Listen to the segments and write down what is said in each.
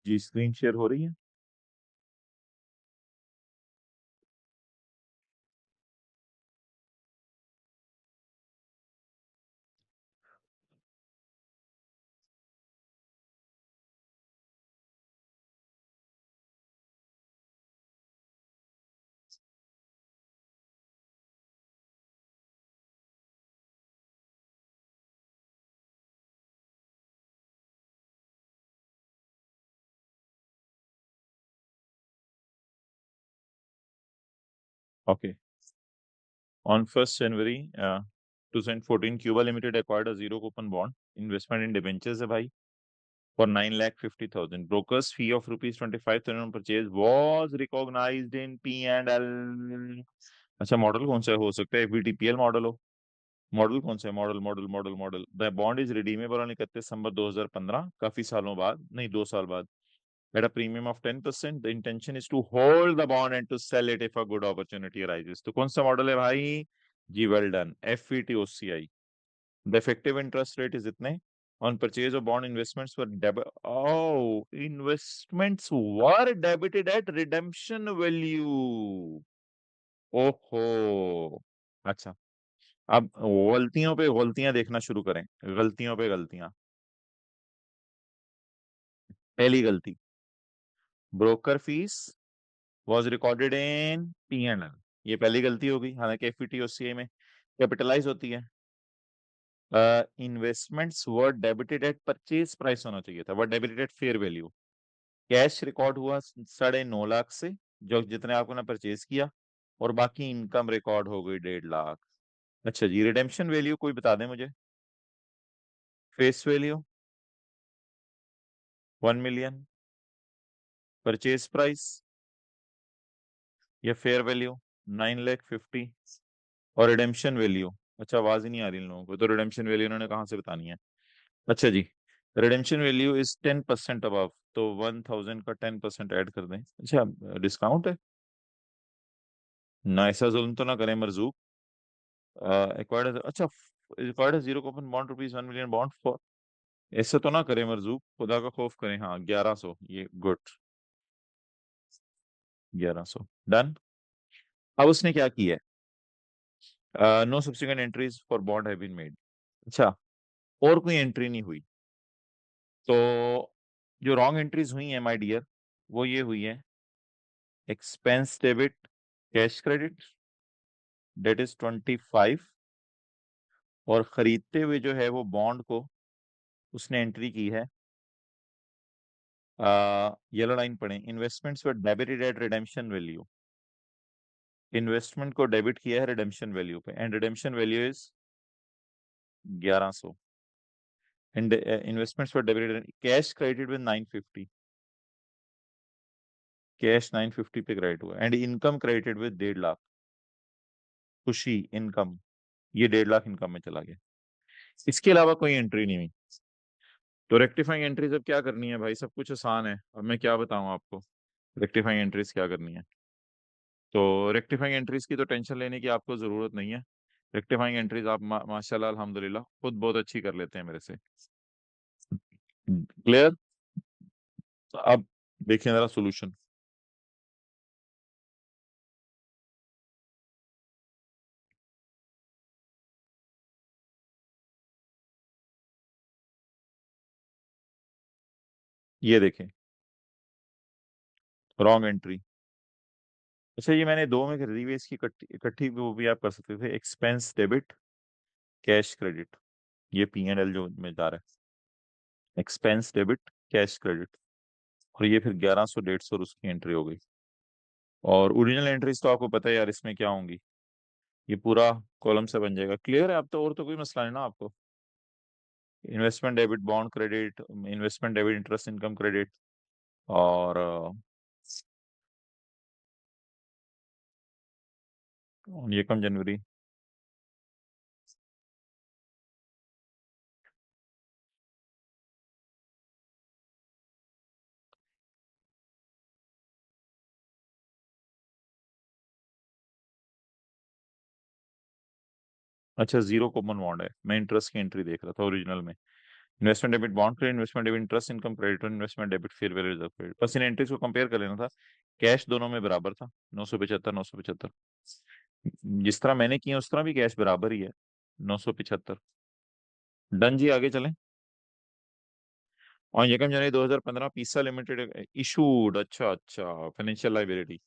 जी screen share हो रही है। Okay. On 1 January 2014 Cuba limited acquired a zero coupon bond investment in debentures है भाई for 9,50,000. Broker's fee of rupees 25,000 on purchase was recognized in P&L. अच्छा model कौन सा हो सकता है? FVTPL मॉडल हो। मॉडल कौन सा है? Model the bond is redeemable on 31 दिसंबर 2015, काफी सालों बाद, नहीं 2 साल बाद, at a premium of 10%. The intention is to hold the bond and to sell it if a good opportunity arises. तो कौन सा मॉडल है भाई? जी well done, FVTOCI. The effective interest rate is इतने on purchase of bond investments were investments were debited at redemption value. ओहो, अच्छा। अब गलतियों पे गलतियां देखना शुरू करें। गलतियों पे गलतियां। पहली गलती, broker fees was recorded in P&L। ये पहली गलती होगी, हालांकि एफईटी और सीए में कैपिटलाइज होती है। Investments were debited at purchase price होना चाहिए था, were debited at fair value. Cash record हुआ 9.5 लाख से, जो जितने आपको ना परचेज किया, और बाकी इनकम रिकॉर्ड हो गई 1.5 लाख। अच्छा जी, रिडेम्पशन वैल्यू कोई बता दें मुझे। Face value 1 million, purchase price या फेयर वैल्यू 9,50,000, और रिडेम्पशन वैल्यू, अच्छा आवाज ही नहीं आ रही इन लोगों को, तो रिडेम्पशन वैल्यू इन्होंने कहाँ से बतानी है? अच्छा जी, रिडेम्पशन वैल्यू इज 10% अबव, तो 1,000 का 10% ऐड कर दें। अच्छा, डिस्काउंट है ना, ऐसा जुल्म तो ना करें मरजूक। एक्वायर्ड, अच्छा, acquired zero coupon bond rupees 1 million bond for, ऐसे तो ना करें मरजूक, खुदा का खौफ करें। हाँ 1100, ये गुड, 1100 डन। अब उसने क्या किया है? No subsequent entries for bond have been made. अच्छा, और कोई एंट्री नहीं हुई, तो जो रॉन्ग एंट्रीज हुई हैं माय डियर, वो ये हुई है, expense debit cash credit, date is 25, और खरीदते हुए जो है वो बॉन्ड को उसने एंट्री की है, येलो लाइन पढ़े, investments were debited at redemption value. Investment को डेबिट किया है रिडेम्पशन वैल्यू पे, and redemption value is 1100, and investments were debited, cash credit with 950, cash 950 पे क्रेडिट हुआ, and income credited with 1.5 lakh. खुशी इनकम, ये 1.5 लाख इनकम में चला गया, इसके अलावा कोई एंट्री नहीं हुई। तो रेक्टिफाइंग एंट्रीज अब क्या करनी है भाई? सब कुछ आसान है, अब मैं क्या बताऊं आपको रेक्टिफाइंग एंट्रीज क्या करनी है। तो रेक्टिफाइंग एंट्रीज की तो टेंशन लेने की आपको जरूरत नहीं है। रेक्टिफाइंग एंट्रीज आप माशाल्लाह अल्हम्दुलिल्लाह खुद बहुत अच्छी कर लेते हैं मेरे से। क्लियर? अब देखें जरा सोल्यूशन। ये देखें, रॉन्ग एंट्री। अच्छा, ये मैंने दो में खरीदी हुई, इसकी इकट्ठी इकट्ठी वो भी आप कर सकते थे, एक्सपेंस डेबिट कैश क्रेडिट, ये P&L जो में जा रहा है, एक्सपेंस डेबिट कैश क्रेडिट, और ये फिर 1100 150 उसकी एंट्री हो गई। और ओरिजिनल एंट्रीज तो आपको पता है यार इसमें क्या होंगी, ये पूरा कॉलम से बन जाएगा। क्लियर है? अब तो और तो कोई मसला नहीं ना आपको। Investment debit bond credit, investment debit interest income credit, और ये कम जनवरी। अच्छा, जीरो कॉमन बॉन्ड है, मैं इंटरेस्ट की एंट्री देख रहा था ओरिजिनल में। Investment debit bond credit, investment debit interest income credit और investment debit fair value reserve credit. बस इन एंट्रीज को कंपेयर कर लेना था। कैश दोनों में बराबर था, 975 975। जिस तरह मैंने किया उस तरह भी कैश बराबर ही है, 975। डन जी, आगे चलें। और यकम जनवरी 2015 पिस्सा लिमिटेड इशूड, अच्छा अच्छा, financial liability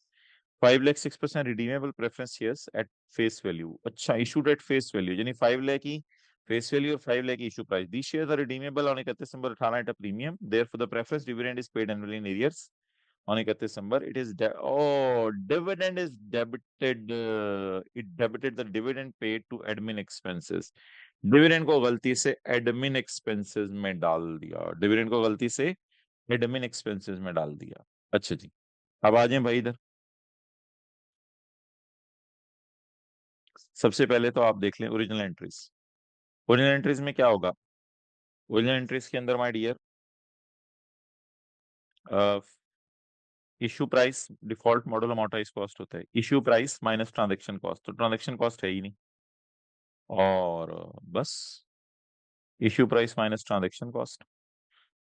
5 lakh 6% redeemable preference shares at face value. अच्छा, इशूड एट फेस वैल्यू यानी 5 लाख की फेस वैल्यू और 5 लाख की issue price. These shares are redeemable on 31 December 18 at a premium, therefore the preference dividend is paid annually in arrears on 31 December. It is dividend is debited. It debited the dividend paid to admin expenses. Dividend को गलती से admin expenses में डाल दिया, dividend को गलती से admin expenses में डाल दिया। अच्छा जी, अब आ जाए भाई इधर। सबसे पहले तो आप देख लें ओरिजिनल एंट्रीज। ओरिजिनल एंट्रीज में क्या होगा? ओरिजिनल एंट्रीज के अंदर my dear, issue price default model amortise cost होता है, issue price minus transaction cost, तो ट्रांजेक्शन कॉस्ट है ही नहीं। और बस issue price minus transaction cost,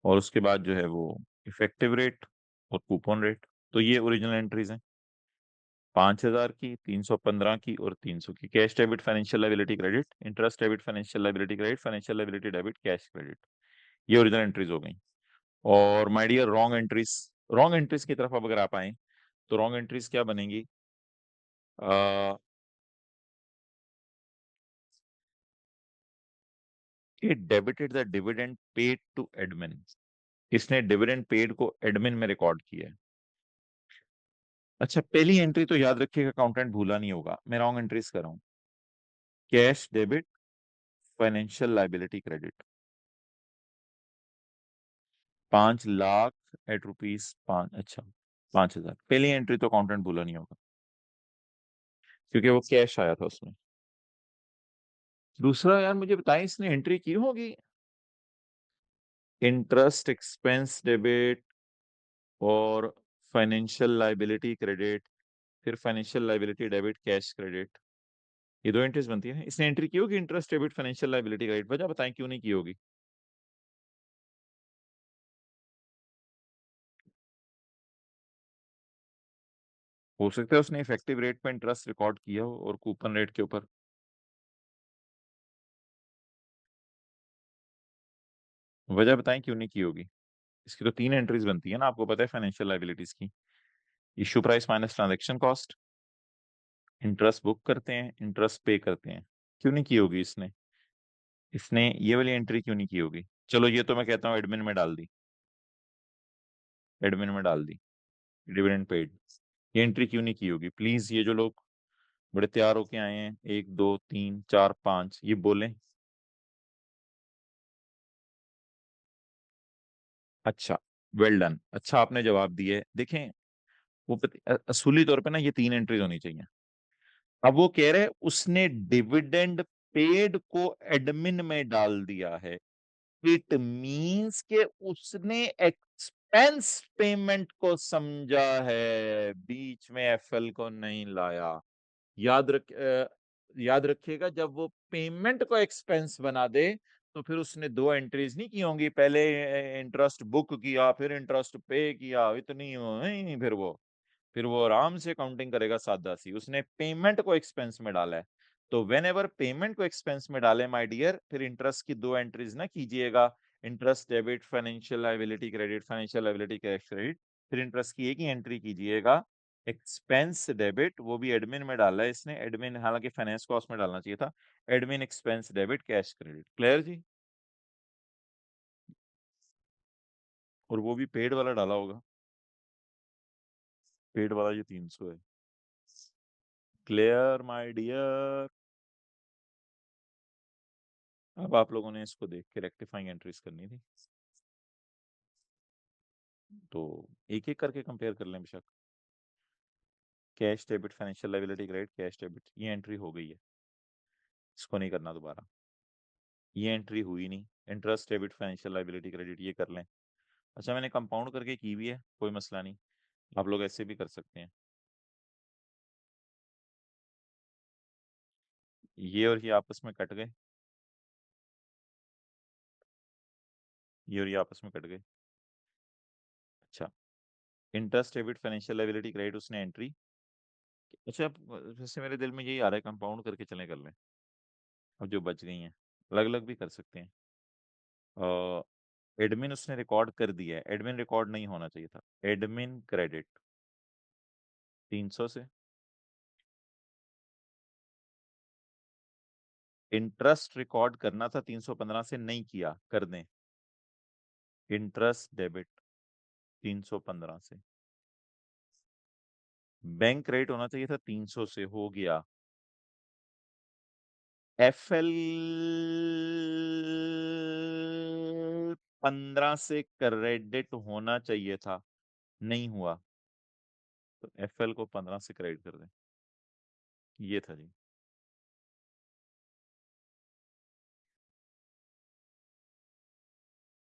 और उसके बाद जो है वो इफेक्टिव रेट और कूपन रेट। तो ये ओरिजिनल एंट्रीज हैं, 5,000 की, 315 की और 300 की। Cash debit financial liability credit, interest debit financial liability credit, financial liability debit, cash credit. ये ओरिजिनल एंट्रीज हो गई। और my dear wrong entries, wrong entries की तरफ अब अगर आप आए तो रॉन्ग एंट्रीज क्या बनेंगी? It debited the dividend paid to admin. इसने डिविडेंड पेड को एडमिन में रिकॉर्ड किया है। अच्छा, पहली एंट्री तो याद रखिएगा, अकाउंटेंट भूला नहीं होगा, मैं रॉन्ग एंट्रीज कर रहा हूँ। Cash debit financial liability credit 5 lakh at rupees 5, अच्छा 5,000। पहली एंट्री तो अकाउंटेंट भूला नहीं होगा क्योंकि वो कैश आया था उसमें। दूसरा यार मुझे बताएं, इसने एंट्री की होगी इंटरेस्ट एक्सपेंस डेबिट और फाइनेंशियल लाइबिलिटी क्रेडिट, फिर financial liability debit cash credit, ये दो एंट्रीज बनती है। इसने एंट्री की होगी interest debit financial liability credit, वजह बताएं क्यों नहीं की होगी? हो सकता है उसने इफेक्टिव रेट पे इंटरेस्ट रिकॉर्ड किया हो और कूपन रेट के ऊपर। वजह बताएं क्यों नहीं की होगी? इसकी तो 3 एंट्रीज बनती है ना, आपको पता है फाइनेंशियल लाइबिलिटीज की। Issue price minus transaction cost, interest book करते हैं, इंटरेस्ट पे करते हैं। क्यों नहीं की होगी इसने? इसने ये वाली एंट्री क्यों नहीं की होगी? चलो ये तो मैं कहता हूँ एडमिन में डाल दी, एडमिन में डाल दी, डिविडेंड पेड। ये एंट्री क्यों नहीं की होगी? प्लीज ये जो लोग बड़े तैयार होके आए हैं, 1 2 3 4 5, ये बोलें। अच्छा, वेल डन, अच्छा आपने जवाब दिए। देखें वो असूली तौर पे ना ये 3 एंट्रीज होनी चाहिए। अब वो कह रहे हैं उसने डिविडेंड पेड को एडमिन में डाल दिया है। इट मींस के उसने एक्सपेंस पेमेंट को समझा है, बीच में एफएल को नहीं लाया। याद रख याद रखिएगा, जब वो पेमेंट को एक्सपेंस बना दे तो फिर उसने 2 एंट्रीज नहीं की होंगी, पहले इंटरेस्ट बुक किया फिर इंटरेस्ट पे किया, इतनी नहीं, फिर वो आराम से काउंटिंग करेगा सादा सी। उसने पेमेंट को एक्सपेंस में डाला है, तो वेन एवर पेमेंट को एक्सपेंस में डाले माय डियर, फिर इंटरेस्ट की 2 एंट्रीज ना कीजिएगा, interest debit financial liability credit, financial liability cash credit. फिर इंटरेस्ट की एक ही एंट्री कीजिएगा, एक्सपेंस डेबिट, वो भी एडमिन में डाला है इसने, एडमिन हालांकि फाइनेंस कॉस्ट में डालना चाहिए था। Admin expense debit cash credit, clear जी? और वो भी पेड वाला डाला होगा, पेड वाला ये 300 है। Clear my dear? अब आप लोगों ने इसको देख के रेक्टिफाइंग एंट्रीज करनी थी, तो एक एक करके कंपेयर कर लें बेशक। Cash debit financial liability credit cash debit, ये एंट्री हो गई है, इसको नहीं करना दोबारा। ये एंट्री हुई नहीं, interest debit financial liability credit, ये कर लें। अच्छा मैंने कंपाउंड करके की भी है, कोई मसला नहीं, आप लोग ऐसे भी कर सकते हैं। ये और ये आपस में कट गए, ये और ये आपस में कट गए। अच्छा, interest debit financial liability credit उसने एंट्री। अच्छा, वैसे मेरे दिल में यही आ रहा है कंपाउंड करके चलें कर लें, अब जो बच गई हैं अलग अलग भी कर सकते हैं। एडमिन उसने रिकॉर्ड कर दिया है, एडमिन रिकॉर्ड नहीं होना चाहिए था। एडमिन क्रेडिट 300 से। इंटरेस्ट रिकॉर्ड करना था 315 से, नहीं किया, कर दें। इंटरेस्ट डेबिट 315 से। बैंक क्रेडिट होना चाहिए था 300 से, हो गया। एफएल 15 से क्रेडिट होना चाहिए था, नहीं हुआ, तो एफएल को 15 से क्रेडिट कर दें। ये था जी।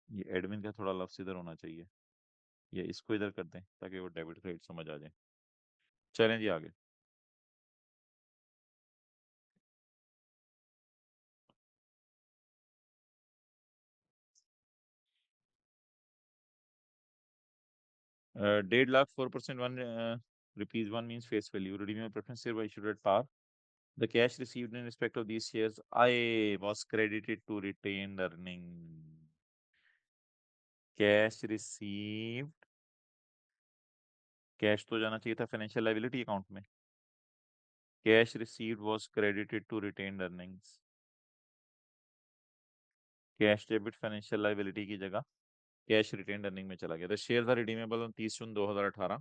ये एडमिन का थोड़ा लफ्ज इधर होना चाहिए, ये इसको इधर कर दें ताकि वो डेबिट क्रेडिट समझ आ जाए। चलें जी आगे। ₹1.5 lakh 4% one rupees 1 means face value. Redeemable preference share by issued at par. The cash received in respect of these shares I was credited to retained earning. Cash received, cash तो जाना चाहिए था financial liability account में। Cash received was credited to retained earnings. Cash debit financial liability की जगह cash retained earning में चला गया। The shares are redeemable on 30 June 2018।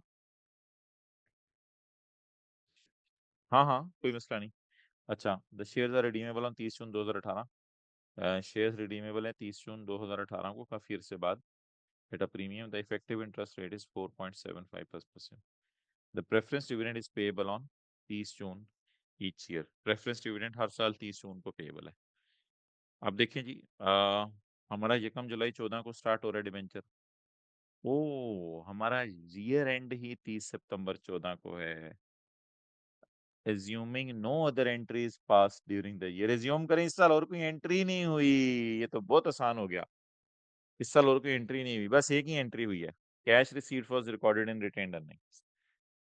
हाँ हाँ, कोई मसला नहीं। अच्छा, the shares are redeemable on 30 June 2018। Shares redeemable है 30 जून 2018 को, काफी अरसे बाद। At a premium, the effective interest rate is 4.75%। The preference dividend is payable on 30 June each year. Preference dividend हर साल 30 जून को पेएबल है। अब देखें जी, हमारा यकम जुलाई 14 को स्टार्ट हो रहा है डिबेंचर। ओ, हमारा ईयर एंड ही 30 सितंबर 14 को है। Assuming no other entries pass during the year. Assume करें इस साल और कोई एंट्री नहीं हुई, ये तो बहुत आसान हो गया। इस साल और कोई एंट्री नहीं हुई, बस एक ही एंट्री हुई है। Cash received was recorded in retained earnings.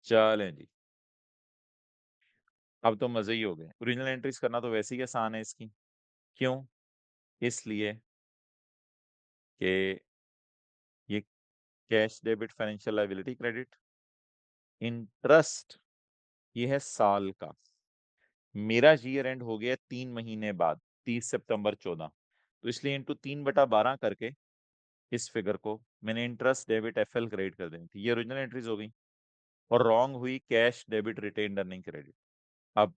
चलें जी, अब तो मजे ही हो गए। ओरिजिनल एंट्रीज करना तो वैसे ही आसान है इसकी। क्यों? इसलिए कि ये cash debit financial liability credit, interest ये है साल का। मेरा ईयर एंड हो गया 3 महीने बाद, 30 सितंबर 14। तो इसलिए इंटू 3/12 करके इस फिगर को मैंने इंटरेस्ट डेबिट एफएल क्रेडिट कर देनी थी। ये ओरिजिनल एंट्रीज हो गई। और रॉन्ग हुई cash debit retained earning credit. अब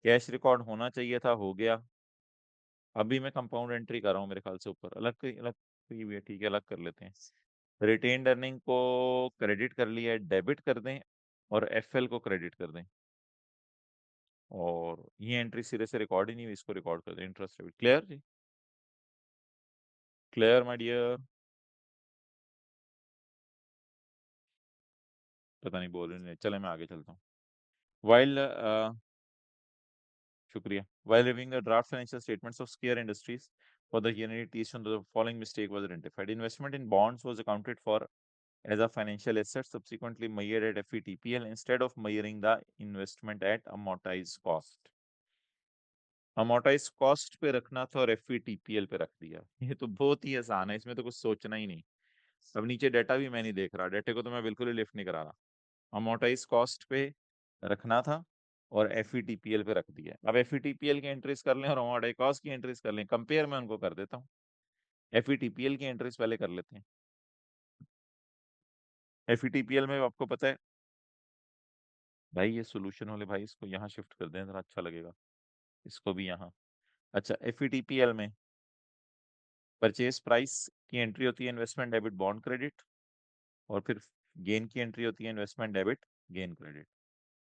कैश रिकॉर्ड होना चाहिए था, हो गया। अभी मैं कंपाउंड एंट्री कर रहा हूँ, मेरे ख्याल से ऊपर अलग अलग की भी है, ठीक है, अलग कर लेते हैं। रिटेन्ड अर्निंग को क्रेडिट कर लिया है, डेबिट कर दें, और एफएल को क्रेडिट कर दें। और ये एंट्री सिरे से रिकॉर्ड ही नहीं हुई, इसको रिकॉर्ड कर दें। इंटरेस्ट डेबिट क्लियर जी? Clear my dear? पता नहीं बोल रहे नहीं, चले मैं आगे चलता हूँ। वाइल शुक्रिया। While reviewing the draft financial statements of Skier Industries for the year ended 30 the following mistake was identified. Investment in bonds was accounted for as a financial asset, subsequently measured at FVTPL instead of measuring the investment at amortized cost. amortized cost पे रखना था और FVTPL पे रख दिया। ये तो बहुत ही आसान है, इसमें तो कुछ सोचना ही नहीं। अब नीचे डाटा भी मैं नहीं देख रहा, डाटे को तो मैं बिल्कुल ही लिफ्ट नहीं करा रहा। amortized कॉस्ट पे रखना था और FVTPL पे रख दिया। अब FVTPL की एंट्रीज कर लें और amortized कॉस्ट की एंट्रीज कर लें, कंपेयर मैं उनको कर देता हूँ। FVTPL की एंट्रीज पहले कर लेते हैं। FVTPL में आपको पता है भाई, ये सोल्यूशन वाले भाई इसको यहाँ शिफ्ट कर दें, जरा अच्छा लगेगा। इसको भी यहाँ। अच्छा, FVTPL में परचेज प्राइस की एंट्री होती है इन्वेस्टमेंट डेबिट बॉन्ड क्रेडिट, और फिर गेन की एंट्री होती है इन्वेस्टमेंट डेबिट गेन क्रेडिट,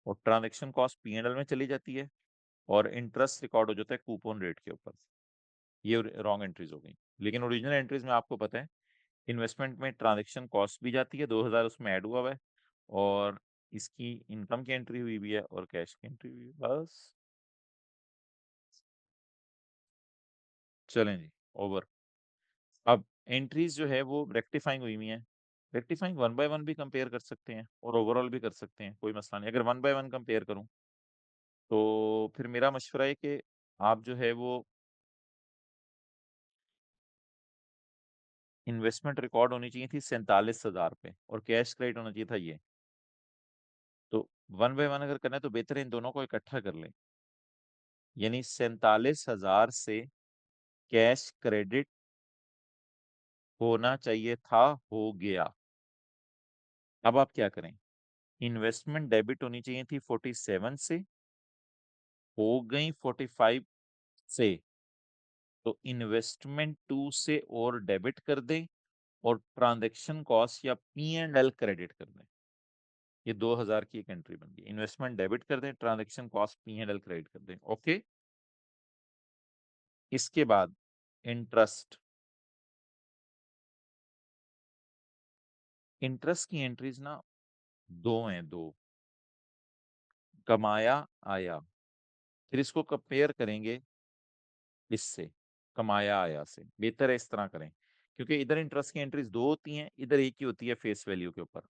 और ट्रांजेक्शन कॉस्ट P&L में चली जाती है, और इंटरेस्ट रिकॉर्ड हो जाता है कूपन रेट के ऊपर। ये रॉन्ग एंट्रीज हो गई। लेकिन ओरिजिनल एंट्रीज में आपको पता है इन्वेस्टमेंट में ट्रांजेक्शन कॉस्ट भी जाती है, 2000 उसमें ऐड हुआ हुआ है, और इसकी इनकम की एंट्री हुई भी है और कैश की एंट्री हुई है, बस। चलें जी, ओवर। अब एंट्रीज जो है वो रेक्टिफाइंग हुई हुई है। रेक्टिफाइंग 1 by 1 भी कंपेयर कर सकते हैं और ओवरऑल भी कर सकते हैं, कोई मसला नहीं। अगर 1 by 1 कंपेयर करूं तो फिर मेरा मशवरा है कि आप जो है वो इन्वेस्टमेंट रिकॉर्ड होनी चाहिए थी 47,000 पे और कैश क्रेडिट होना चाहिए था ये। तो 1 by 1 अगर करना है तो बेहतर है इन दोनों को इकट्ठा कर लें, यानी 47,000 से कैश क्रेडिट होना चाहिए था, हो गया। अब आप क्या करें, इन्वेस्टमेंट डेबिट होनी चाहिए थी 47 से, हो गई 45 से, तो इन्वेस्टमेंट 2 से और डेबिट कर दें और ट्रांजैक्शन कॉस्ट या P&L क्रेडिट कर दें। ये 2000 की एक एंट्री बन गई। इन्वेस्टमेंट डेबिट कर दें, ट्रांजैक्शन कॉस्ट P&L क्रेडिट कर दें। ओके, इसके बाद इंटरेस्ट। इंटरेस्ट की एंट्रीज ना दो हैं, दो, कमाया आया। फिर इसको कंपेयर करेंगे इससे, कमाया आया से। बेहतर है इस तरह करें, क्योंकि इधर इंटरेस्ट की एंट्रीज दो होती हैं, इधर एक ही होती है फेस वैल्यू के ऊपर।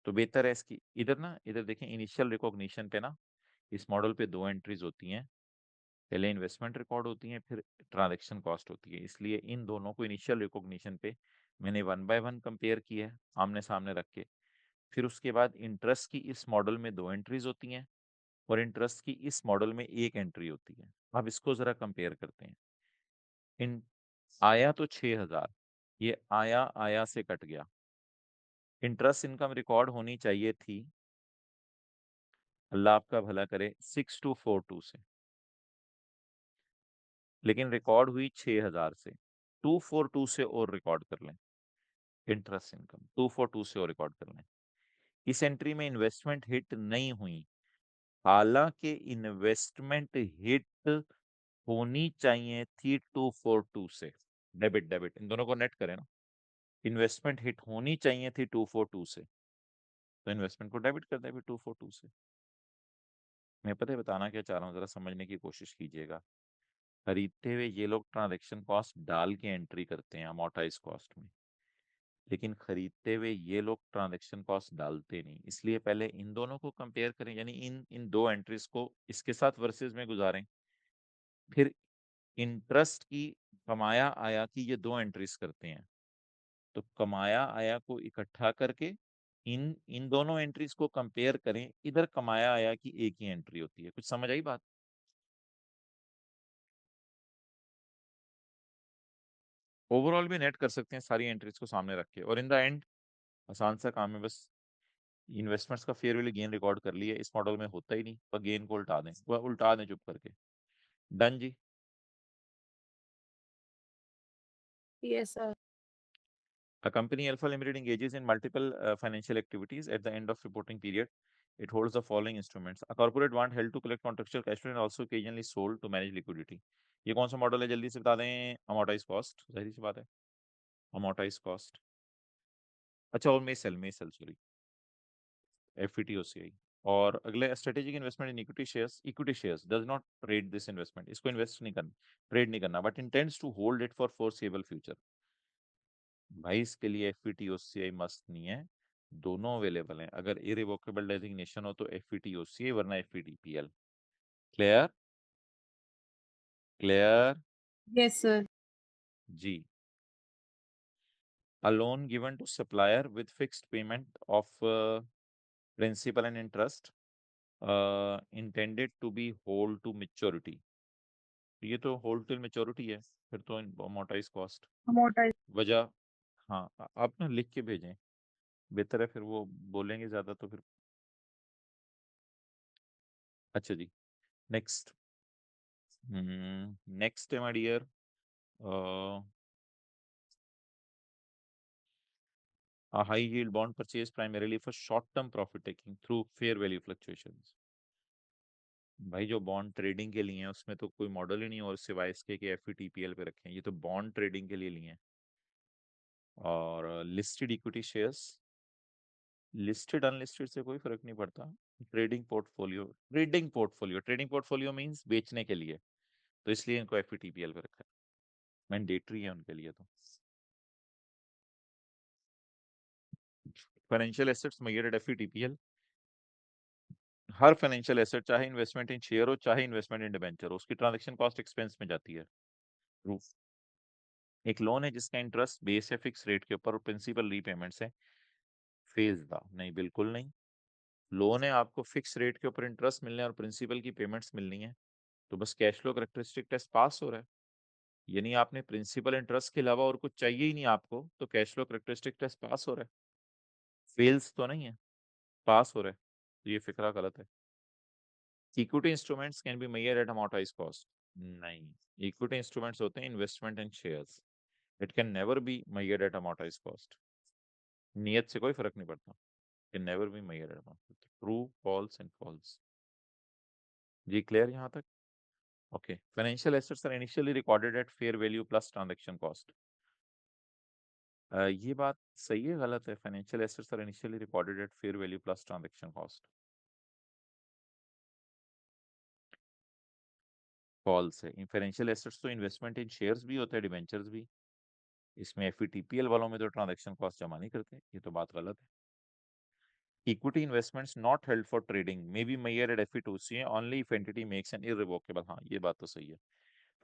तो बेहतर है इसकी इधर ना, इधर देखें इनिशियल रिकॉग्निशन पे ना, इस मॉडल पे दो एंट्रीज होती हैं। पहले इन्वेस्टमेंट रिकॉर्ड होती है, फिर ट्रांजैक्शन कॉस्ट होती है। इसलिए इन दोनों को इनिशियल रिकॉग्निशन पे मैंने 1 by 1 कंपेयर किया है आमने सामने रख के। फिर उसके बाद इंटरेस्ट की इस मॉडल में दो एंट्रीज होती हैं और इंटरेस्ट की इस मॉडल में एक एंट्री होती है। अब इसको जरा कंपेयर करते हैं। इन आया तो 6,000, ये आया आया से कट गया। इंटरेस्ट इनकम रिकॉर्ड होनी चाहिए थी, अल्लाह आपका भला करे, 6242 से, लेकिन रिकॉर्ड हुई 6,000 से। 242 से और रिकॉर्ड कर लें, इंटरेस्ट इनकम 242 से और रिकॉर्ड कर लें। इस एंट्री में इन्वेस्टमेंट हिट नहीं हुई, हालांकि इन्वेस्टमेंट हिट होनी चाहिए थी 242 से। डेबिट डेबिट इन दोनों को नेट करें ना, इन्वेस्टमेंट हिट होनी चाहिए थी 242 से, तो इन्वेस्टमेंट को डेबिट कर दे फिर 242 से। मैं पता है बताना क्या चाह रहा हूँ, जरा समझने की कोशिश कीजिएगा। खरीदते हुए ये लोग ट्रांजैक्शन कॉस्ट डाल के एंट्री करते हैं अमोर्टाइज कॉस्ट में, लेकिन खरीदते हुए ये लोग ट्रांजैक्शन कॉस्ट डालते नहीं। इसलिए पहले इन दोनों को कंपेयर करें, यानी इन इन दो एंट्रीज को इसके साथ वर्सेस में गुजारें। फिर इंटरेस्ट की, कमाया आया की ये दो एंट्रीज करते हैं, तो कमाया आया को इकट्ठा करके इन इन दोनों एंट्रीज को कंपेयर करें। इधर कमाया आया की एक ही एंट्री होती है। कुछ समझ आई बात? ओवरऑल भी नेट कर सकते हैं सारी एंट्रीज को सामने रख के, और इन द एंड आसान सा काम है, बस इन्वेस्टमेंट्स का फेयर वैल्यू गेन रिकॉर्ड कर लिया। इस मॉडल में होता ही नहीं, पर गेन को उल्टा दें, वह उल्टा दें चुप करके। डन जी। Yes, sir. A company Alpha Limited engages in multiple financial activities. At the end of reporting period, it holds the following instruments: a corporate bond held to collect contractual cash flow and also occasionally sold to manage liquidity. ये कौन सा model है, जल्दी से बता दें। Amortise cost, जाहिर सी बात है, अमोर्टाइज कॉस्ट। अच्छा, और मे सेल सॉरी, FVTOCI। और अगले strategic investment in equity shares. Equity shares does not trade this investment, इसको इन्वेस्ट नहीं करना, ट्रेड नहीं करना, but intends to hold it for foreseeable future. भाई इसके लिए FVTOCI मस्त नहीं है, दोनों अवेलेबल हैं। अगर इरिवोकेबल डेजिग्नेशन हो तो FVTOCI, वरना FVTPL। Clear? Clear? Yes, sir. जी। A loan given to supplier with fixed payment of principal and interest intended to be hold to maturity। ये तो होल्ड टिल मेच्योरिटी है, फिर तो अमोर्टाइज कॉस्ट। Amortize. वजह, हाँ, आप ना लिख के भेजें, बेहतर है, फिर वो बोलेंगे ज्यादा तो फिर। अच्छा जी, नेक्स्ट। नेक्स्ट है my dear, a high yield bond purchase primarily for short term profit taking through fair value fluctuations। भाई जो बॉन्ड ट्रेडिंग के लिए हैं उसमें तो कोई मॉडल ही नहीं और सिवाय इसके कि FVTPL पे रखे हैं, ये तो बॉन्ड ट्रेडिंग के लिए लिए हैं। और listed equity shares, listed unlisted से कोई फर्क नहीं पड़ता। Trading portfolio, trading portfolio means बेचने के लिए, तो इसलिए इनको FVTPL पे रखा है, मैंडेटरी है उनके लिए तो। Financial assets measured at FVTPL, हर फाइनेंशियल एसेट चाहे इन्वेस्टमेंट इन शेयर हो चाहे इन्वेस्टमेंट इन डिबेंचर हो, उसकी ट्रांजैक्शन कॉस्ट एक्सपेंस में जाती है। प्रूफ, एक लोन है जिसका इंटरेस्ट बेस है फिक्स रेट के ऊपर और प्रिंसिपल रीपेमेंट्स है फेज द, नहीं बिल्कुल नहीं। लोन है, आपको फिक्स रेट के ऊपर इंटरेस्ट मिलने और प्रिंसिपल की पेमेंट्स मिलनी है, तो बस cash flow characteristic test pass हो रहा है। यानी आपने प्रिंसिपल इंटरेस्ट के अलावा और कुछ चाहिए ही नहीं आपको, तो cash flow characteristic test pass हो रहा है, फेल्स तो नहीं है, पास हो रहा है, तो ये फिक्रा गलत है। Equity instruments can be measured at amortise cost, नहीं, इक्विटी इंस्ट्रूमेंट्स होते हैं investment in shares, it can never be measured at amortise cost, नियत से कोई फर्क नहीं पड़ता, can never be measured at amortise, true false and false. जी क्लियर यहाँ तक? Okay, financial assets are initially recorded at fair value plus transaction cost, ये बात सही है गलत है? Financial assets are initially recorded at fair value plus transaction cost, false है। फाइनेंशियल एसेट्स तो इन्वेस्टमेंट इन शेयर्स भी होते हैं, डिबेंचर्स भी, इसमें एफईटीपीएल वालों में तो ट्रांजैक्शन कॉस्ट जमा नहीं करते, ये तो बात गलत है। Equity investments not held for trading may be measured at FETC only if entity makes an irrevocable, हाँ ये बात तो सही है।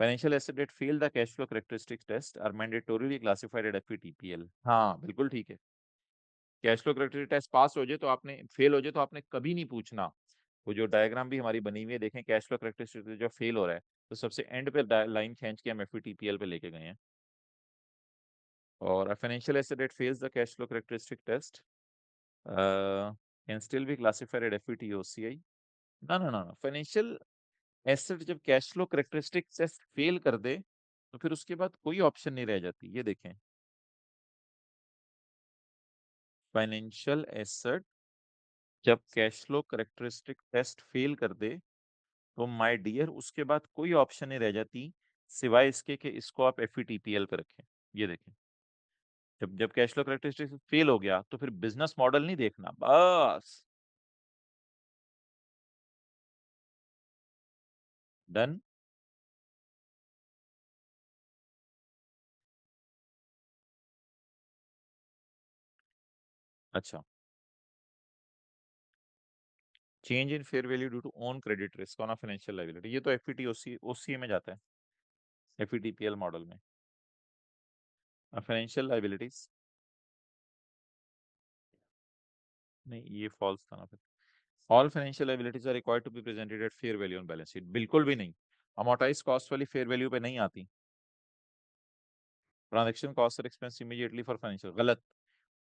Financial asset that fail the cash flow characteristics test are mandatorily classified at FETPL, हाँ बिल्कुल ठीक है। Cash flow characteristic test pass हो जाए तो आपने, फेल हो जाए तो आपने कभी नहीं पूछना, वो जो डायग्राम भी हमारी बनी हुई है देखें, कैश फ्लो कैरेक्टरिस्टिक जो फेल हो रहा है तो सबसे एंड पे लाइन खींच के हम एफईटीपीएल पे लेके गए हैं। और financial asset that fails the cash flow characteristic test can still be classified at FETOCI, ना ना ना ना, फाइनेंशियल एसेट जब cash flow characteristic test fail कर दे तो फिर उसके बाद कोई ऑप्शन नहीं रह जाती, ये देखें, फाइनेंशियल एसेट जब cash flow characteristic test fail कर दे तो माय डियर उसके बाद कोई ऑप्शन नहीं रह जाती सिवाय इसके कि इसको आप एफईटीपीएल पे रखें। ये देखें, जब जब कैश फ्लो कैरेक्टरिस्टिक फेल हो गया तो फिर बिजनेस मॉडल नहीं देखना, बस डन। अच्छा, change in fair value due to own credit risk on a financial liability, ये तो एफईटी ओसीए में जाता है, एफईटीपीएल मॉडल में। फाइनेंशियल लायबिलिटीज, नहीं ये फॉल्स था ना फिर। All financial liabilities are required to be presented at fair value on balance sheet, बिल्कुल भी नहीं, अमोर्टाइज कॉस्ट वाली फेयर वैल्यू पे नहीं आती। ट्रांजैक्शन कॉस्ट और एक्सपेंस इमीडिएटली फॉर फाइनेंशियल, गलत,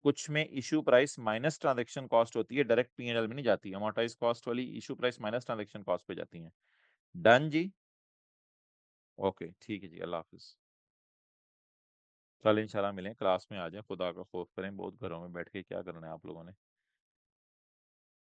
कुछ में issue price minus transaction cost होती है, डायरेक्ट पीएनएल में नहीं जाती, अमोर्टाइज कॉस्ट वाली issue price minus transaction cost पे जाती है। डन जी, ओके ठीक है जी, अल्लाह हाफिज। कल इंशाल्लाह मिलें, क्लास में आ जाएं, खुदा का खौफ करें, बहुत घरों में बैठ के क्या करना है आप लोगों ने।